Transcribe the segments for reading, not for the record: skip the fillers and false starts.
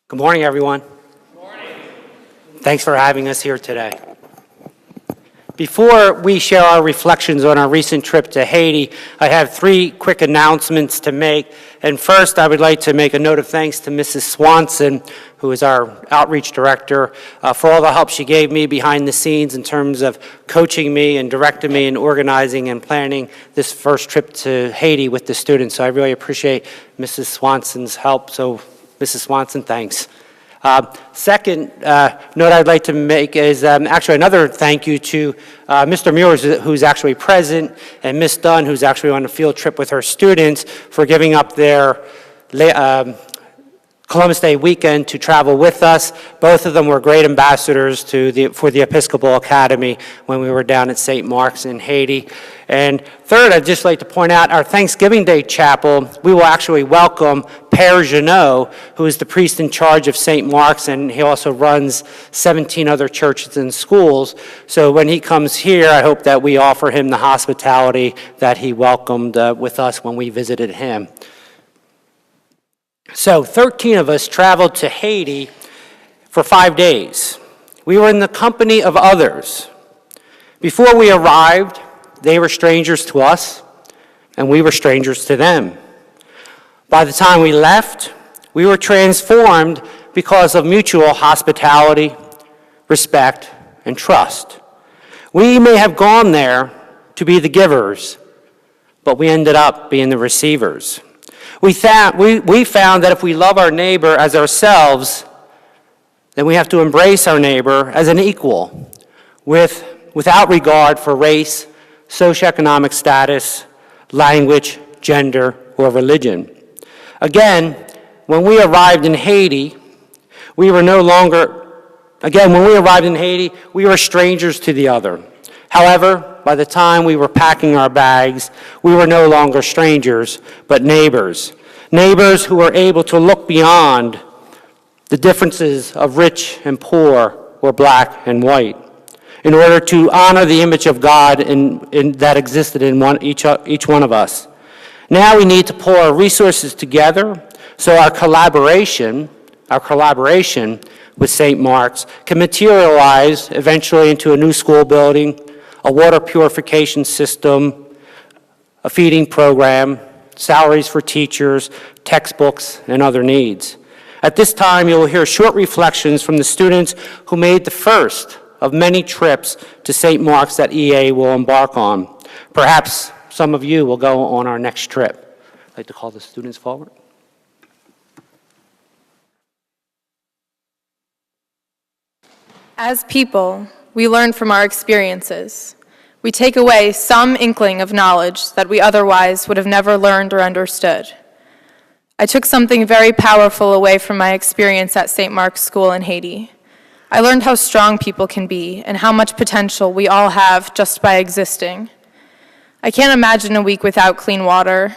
Good morning, everyone. Good morning. Thanks for having us here today. Before we share our reflections on our recent trip to Haiti, I have three quick announcements to make. And first, I would like to make a note of thanks to Mrs. Swanson, who is our outreach director, for all the help she gave me behind the scenes in terms of coaching me and directing me and organizing and planning this first trip to Haiti with the students. So I really appreciate Mrs. Swanson's help. So Mrs. Swanson, thanks. Second note I'd like to make is actually another thank you to Mr. Muir, who's actually present, and Miss Dunn, who's actually on a field trip with her students, for giving up their Columbus Day weekend to travel with us. Both of them were great ambassadors for the Episcopal Academy when we were down at St. Mark's in Haiti. And third, I'd just like to point out our Thanksgiving Day chapel. We will actually welcome Père Jeannot, who is the priest in charge of St. Mark's, and he also runs 17 other churches and schools. So when he comes here, I hope that we offer him the hospitality that he welcomed with us when we visited him. So 13 of us traveled to Haiti for 5 days. We were in the company of others. Before we arrived, they were strangers to us, and we were strangers to them. By the time we left, we were transformed because of mutual hospitality, respect, and trust. We may have gone there to be the givers, but we ended up being the receivers. We found that if we love our neighbor as ourselves, then we have to embrace our neighbor as an equal, without regard for race, socioeconomic status, language, gender, or religion. Again, when we arrived in Haiti, we were strangers to the other. However, by the time we were packing our bags, we were no longer strangers, but neighbors. Neighbors who were able to look beyond the differences of rich and poor or black and white in order to honor the image of God that existed in each one of us. Now we need to pull our resources together so our collaboration with St. Mark's can materialize eventually into a new school building, a water purification system, a feeding program, salaries for teachers, textbooks, and other needs. At this time, you will hear short reflections from the students who made the first of many trips to St. Mark's that EA will embark on. Perhaps some of you will go on our next trip. I'd like to call the students forward. As people, we learn from our experiences. We take away some inkling of knowledge that we otherwise would have never learned or understood. I took something very powerful away from my experience at St. Mark's School in Haiti. I learned how strong people can be and how much potential we all have just by existing. I can't imagine a week without clean water.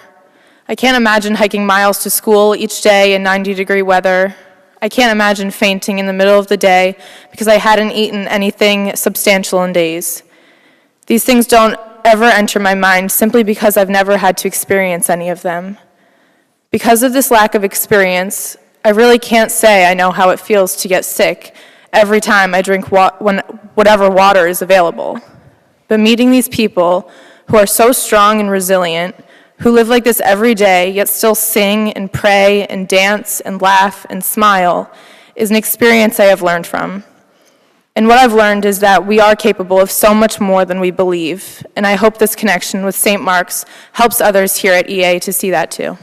I can't imagine hiking miles to school each day in 90-degree weather. I can't imagine fainting in the middle of the day because I hadn't eaten anything substantial in days. These things don't ever enter my mind simply because I've never had to experience any of them. Because of this lack of experience, I really can't say I know how it feels to get sick every time I drink whatever water is available. But meeting these people who are so strong and resilient, who live like this every day, yet still sing and pray and dance and laugh and smile, is an experience I have learned from. And what I've learned is that we are capable of so much more than we believe, and I hope this connection with St. Mark's helps others here at EA to see that too.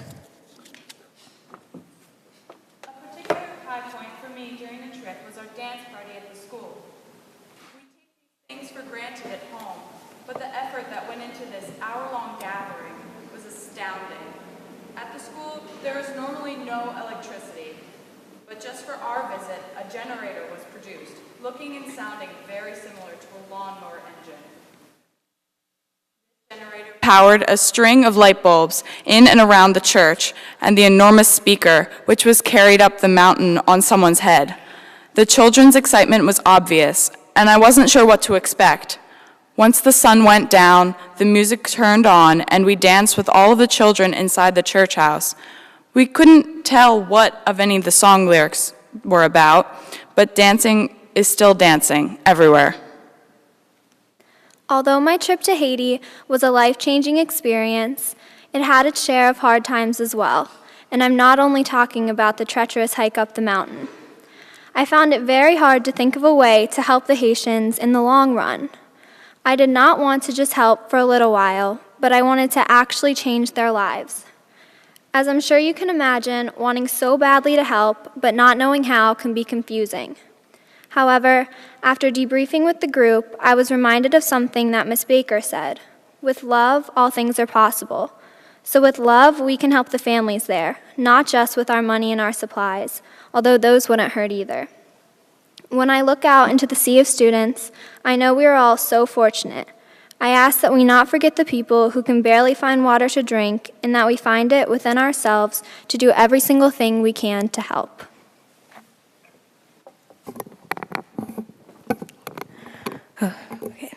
A particular high point for me during the trip was our dance party at the school. We take these things for granted at home, but the effort that went into this hour-long gathering was astounding. At the school, there is normally no electricity, but just for our visit, a generator was produced, looking and sounding very similar to a lawnmower engine. The generator powered a string of light bulbs in and around the church and the enormous speaker, which was carried up the mountain on someone's head. The children's excitement was obvious, and I wasn't sure what to expect. Once the sun went down, the music turned on, and we danced with all of the children inside the church house. We couldn't tell what of any of the song lyrics were about, but dancing is still dancing everywhere. Although my trip to Haiti was a life-changing experience, it had its share of hard times as well, and I'm not only talking about the treacherous hike up the mountain. I found it very hard to think of a way to help the Haitians in the long run. I did not want to just help for a little while, but I wanted to actually change their lives. As I'm sure you can imagine, wanting so badly to help, but not knowing how can be confusing. However, after debriefing with the group, I was reminded of something that Ms. Baker said. With love, all things are possible. So with love, we can help the families there, not just with our money and our supplies, although those wouldn't hurt either. When I look out into the sea of students, I know we are all so fortunate. I ask that we not forget the people who can barely find water to drink, and that we find it within ourselves to do every single thing we can to help. Okay.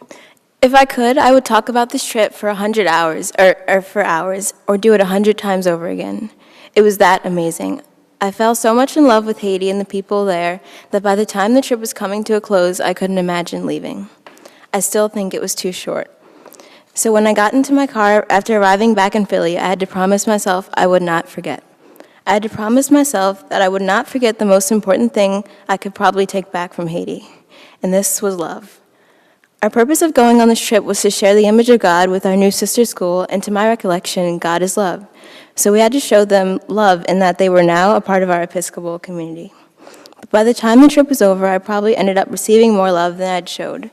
If I could, I would talk about this trip for 100 hours, or do it 100 times over again. It was that amazing. I fell so much in love with Haiti and the people there that by the time the trip was coming to a close, I couldn't imagine leaving. I still think it was too short. So when I got into my car after arriving back in Philly, I had to promise myself I would not forget. I had to promise myself that I would not forget the most important thing I could probably take back from Haiti, and this was love. Our purpose of going on this trip was to share the image of God with our new sister school, and to my recollection, God is love. So we had to show them love in that they were now a part of our Episcopal community. But by the time the trip was over, I probably ended up receiving more love than I'd showed.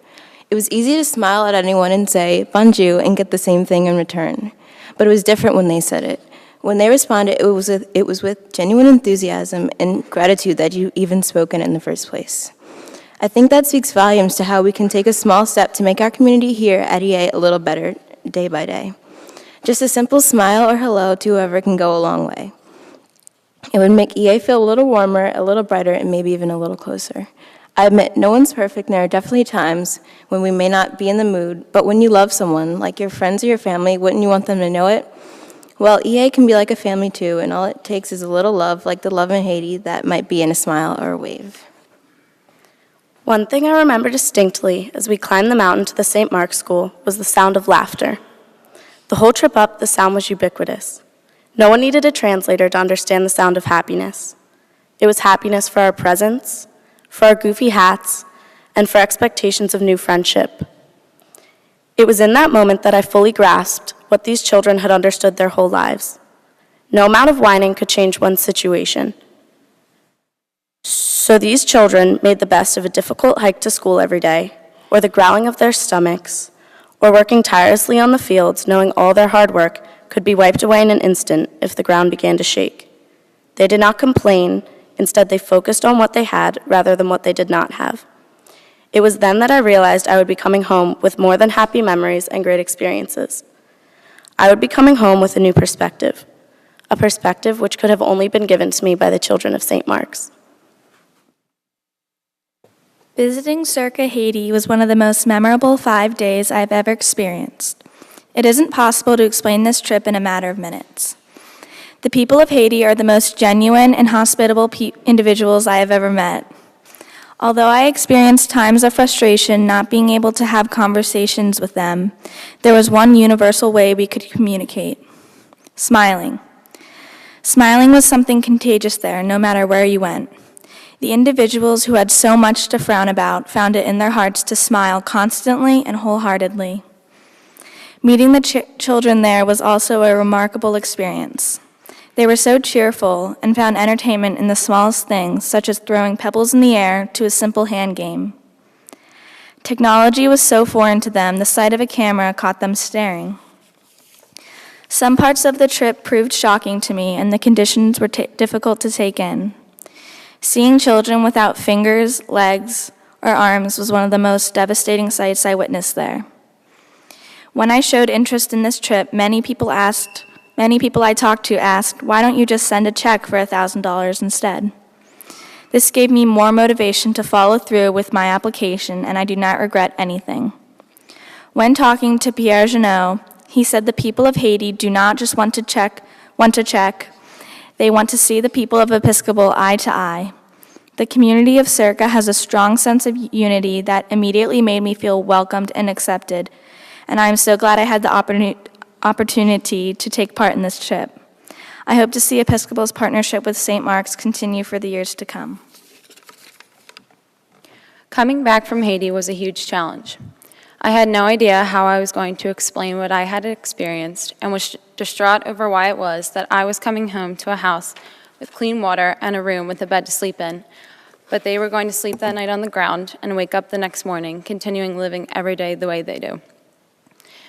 It was easy to smile at anyone and say, bonjour, and get the same thing in return. But it was different when they said it. When they responded, it was with genuine enthusiasm and gratitude that you even spoken in the first place. I think that speaks volumes to how we can take a small step to make our community here at EA a little better day by day. Just a simple smile or hello to whoever can go a long way. It would make EA feel a little warmer, a little brighter, and maybe even a little closer. I admit no one's perfect, and there are definitely times when we may not be in the mood, but when you love someone, like your friends or your family, wouldn't you want them to know it? Well, EA can be like a family too, and all it takes is a little love, like the love in Haiti that might be in a smile or a wave. One thing I remember distinctly as we climbed the mountain to the St. Mark's School was the sound of laughter. The whole trip up, the sound was ubiquitous. No one needed a translator to understand the sound of happiness. It was happiness for our presence, for our goofy hats, and for expectations of new friendship. It was in that moment that I fully grasped what these children had understood their whole lives. No amount of whining could change one's situation. So these children made the best of a difficult hike to school every day, or the growling of their stomachs, or working tirelessly on the fields, knowing all their hard work could be wiped away in an instant if the ground began to shake. They did not complain. Instead, they focused on what they had rather than what they did not have. It was then that I realized I would be coming home with more than happy memories and great experiences. I would be coming home with a new perspective, a perspective which could have only been given to me by the children of St. Mark's. Visiting Circa Haiti was one of the most memorable 5 days I've ever experienced. It isn't possible to explain this trip in a matter of minutes. The people of Haiti are the most genuine and hospitable individuals I have ever met. Although I experienced times of frustration not being able to have conversations with them, there was one universal way we could communicate: smiling. Smiling was something contagious there, no matter where you went. The individuals who had so much to frown about found it in their hearts to smile constantly and wholeheartedly. Meeting the children there was also a remarkable experience. They were so cheerful and found entertainment in the smallest things, such as throwing pebbles in the air to a simple hand game. Technology was so foreign to them, the sight of a camera caught them staring. Some parts of the trip proved shocking to me, and the conditions were difficult to take in. Seeing children without fingers, legs, or arms was one of the most devastating sights I witnessed there. When I showed interest in this trip, many people I talked to asked, why don't you just send a check for $1,000 instead? This gave me more motivation to follow through with my application, and I do not regret anything. When talking to Pierre Jeannot, he said the people of Haiti do not just want a check, they want to see the people of Episcopal eye to eye. The community of Circa has a strong sense of unity that immediately made me feel welcomed and accepted, and I am so glad I had the opportunity to take part in this trip. I hope to see Episcopal's partnership with St. Mark's continue for the years to come. Coming back from Haiti was a huge challenge. I had no idea how I was going to explain what I had experienced and was distraught over why it was that I was coming home to a house with clean water and a room with a bed to sleep in, but they were going to sleep that night on the ground and wake up the next morning, continuing living every day the way they do.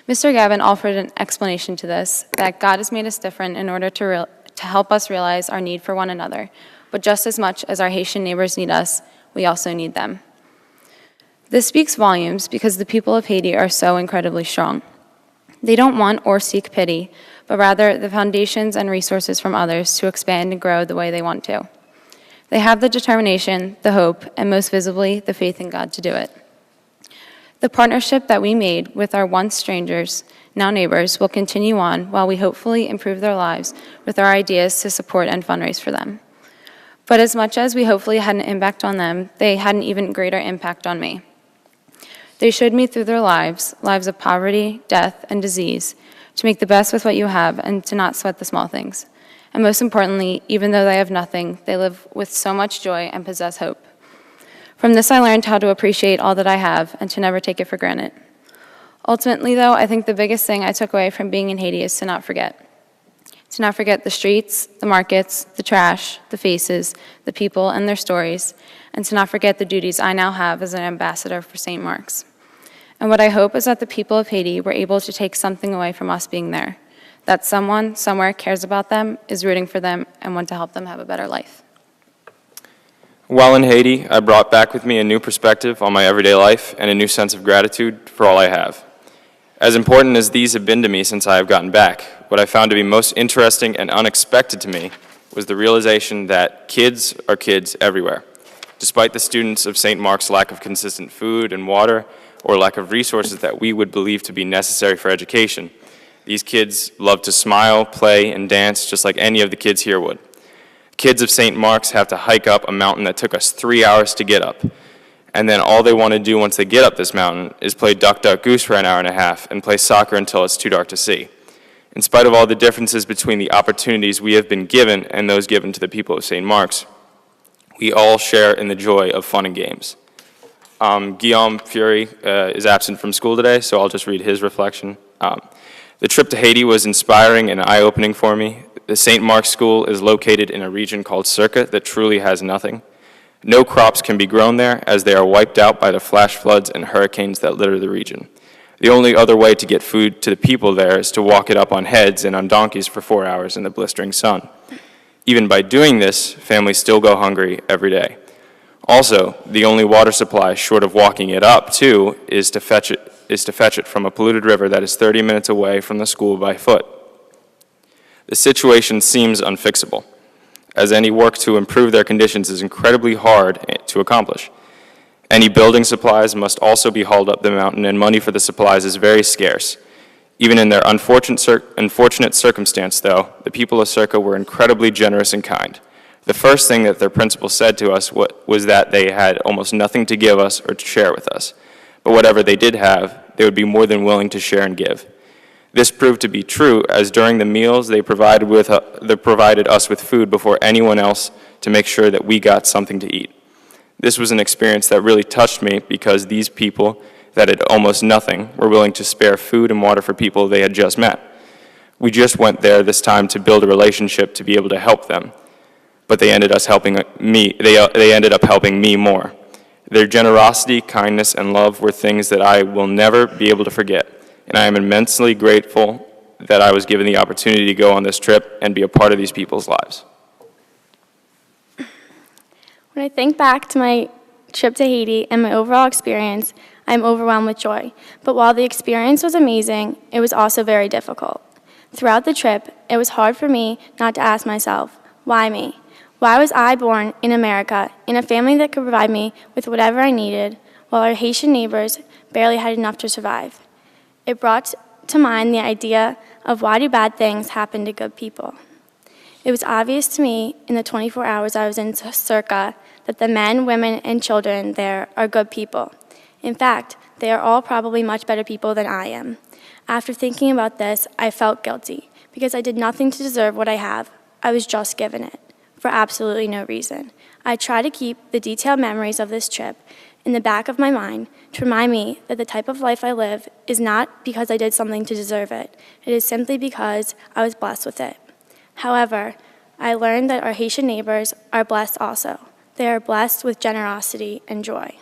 Mr. Gavin offered an explanation to this, that God has made us different in order to help us realize our need for one another, but just as much as our Haitian neighbors need us, we also need them. This speaks volumes because the people of Haiti are so incredibly strong. They don't want or seek pity, but rather the foundations and resources from others to expand and grow the way they want to. They have the determination, the hope, and most visibly, the faith in God to do it. The partnership that we made with our once strangers, now neighbors, will continue on while we hopefully improve their lives with our ideas to support and fundraise for them. But as much as we hopefully had an impact on them, they had an even greater impact on me. They showed me through their lives of poverty, death, and disease, to make the best with what you have and to not sweat the small things. And most importantly, even though they have nothing, they live with so much joy and possess hope. From this, I learned how to appreciate all that I have and to never take it for granted. Ultimately, though, I think the biggest thing I took away from being in Haiti is to not forget. To not forget the streets, the markets, the trash, the faces, the people, and their stories, and to not forget the duties I now have as an ambassador for St. Mark's. And what I hope is that the people of Haiti were able to take something away from us being there, that someone somewhere cares about them, is rooting for them, and want to help them have a better life. While in Haiti, I brought back with me a new perspective on my everyday life and a new sense of gratitude for all I have. As important as these have been to me since I have gotten back, what I found to be most interesting and unexpected to me was the realization that kids are kids everywhere. Despite the students of St. Mark's lack of consistent food and water, or lack of resources that we would believe to be necessary for education, these kids love to smile, play, and dance just like any of the kids here would. Kids of St. Mark's have to hike up a mountain that took us 3 hours to get up. And then all they want to do once they get up this mountain is play duck, duck, goose for an hour and a half and play soccer until it's too dark to see. In spite of all the differences between the opportunities we have been given and those given to the people of St. Mark's, we all share in the joy of fun and games. Guillaume Fury is absent from school today, so I'll just read his reflection. The trip to Haiti was inspiring and eye-opening for me. The St. Mark's School is located in a region called Circa that truly has nothing. No crops can be grown there, as they are wiped out by the flash floods and hurricanes that litter the region. The only other way to get food to the people there is to walk it up on heads and on donkeys for 4 hours in the blistering sun. Even by doing this, families still go hungry every day. Also, the only water supply, short of walking it up too, is to fetch it from a polluted river that is 30 minutes away from the school by foot. The situation seems unfixable, as any work to improve their conditions is incredibly hard to accomplish. Any building supplies must also be hauled up the mountain, and money for the supplies is very scarce. Even in their unfortunate circumstance, though, the people of Circa were incredibly generous and kind. The first thing that their principal said to us was that they had almost nothing to give us or to share with us. But whatever they did have, they would be more than willing to share and give. This proved to be true, as during the meals they provided us with food before anyone else to make sure that we got something to eat. This was an experience that really touched me because these people that had almost nothing were willing to spare food and water for people they had just met. We just went there this time to build a relationship to be able to help them. But they ended up helping me more. Their generosity, kindness, and love were things that I will never be able to forget, and I am immensely grateful that I was given the opportunity to go on this trip and be a part of these people's lives. When I think back to my trip to Haiti and my overall experience, I am overwhelmed with joy. But while the experience was amazing, it was also very difficult. Throughout the trip, it was hard for me not to ask myself, why me? Why was I born in America, in a family that could provide me with whatever I needed, while our Haitian neighbors barely had enough to survive? It brought to mind the idea of why do bad things happen to good people? It was obvious to me in the 24 hours I was in Circa that the men, women, and children there are good people. In fact, they are all probably much better people than I am. After thinking about this, I felt guilty because I did nothing to deserve what I have. I was just given it for absolutely no reason. I try to keep the detailed memories of this trip in the back of my mind to remind me that the type of life I live is not because I did something to deserve it. It is simply because I was blessed with it. However, I learned that our Haitian neighbors are blessed also. They are blessed with generosity and joy.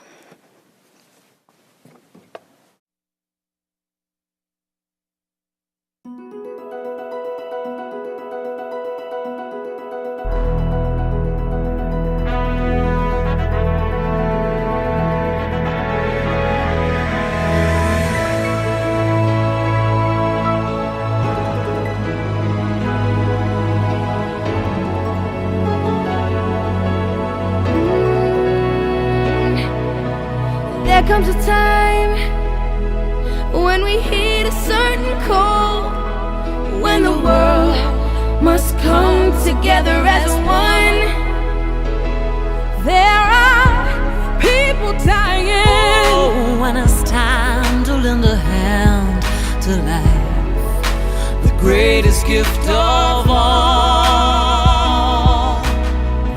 There comes a time when we hit a certain cold, when the world must come together as one. There are people dying. Oh, when it's time to lend a hand to life, the greatest gift of all.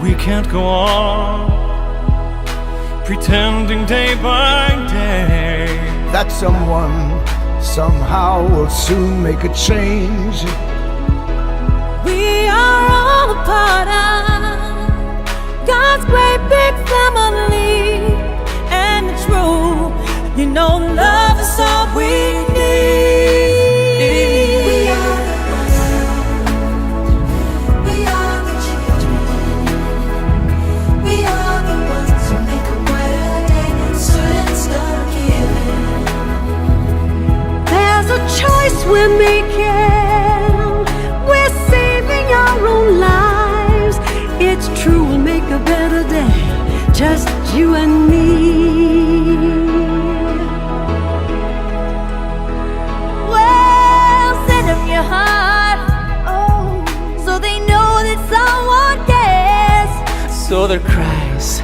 We can't go on pretending day by day that someone somehow will soon make a change. We are all a part of God's great big family, and it's true, you know, love is all we need. We are the ones, we are the children, we are the ones who make a brighter day, so let's start giving. There's a choice we're making, we're saving our own lives. It's true, we'll make a better day, just you and me. Well, send them your heart, oh, so they know that someone cares. so their cries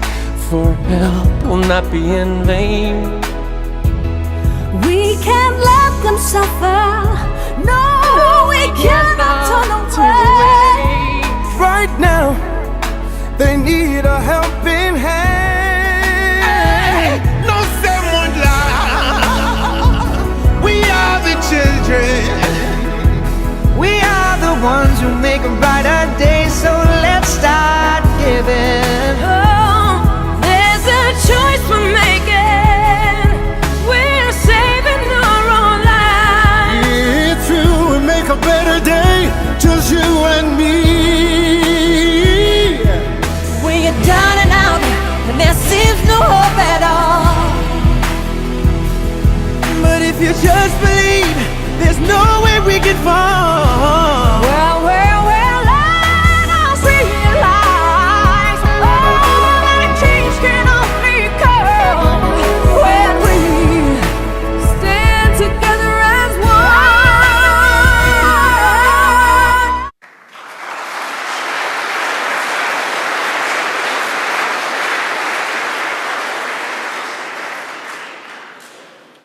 for help will not be in vain. We can't let them suffer. No, we cannot turn away. Right now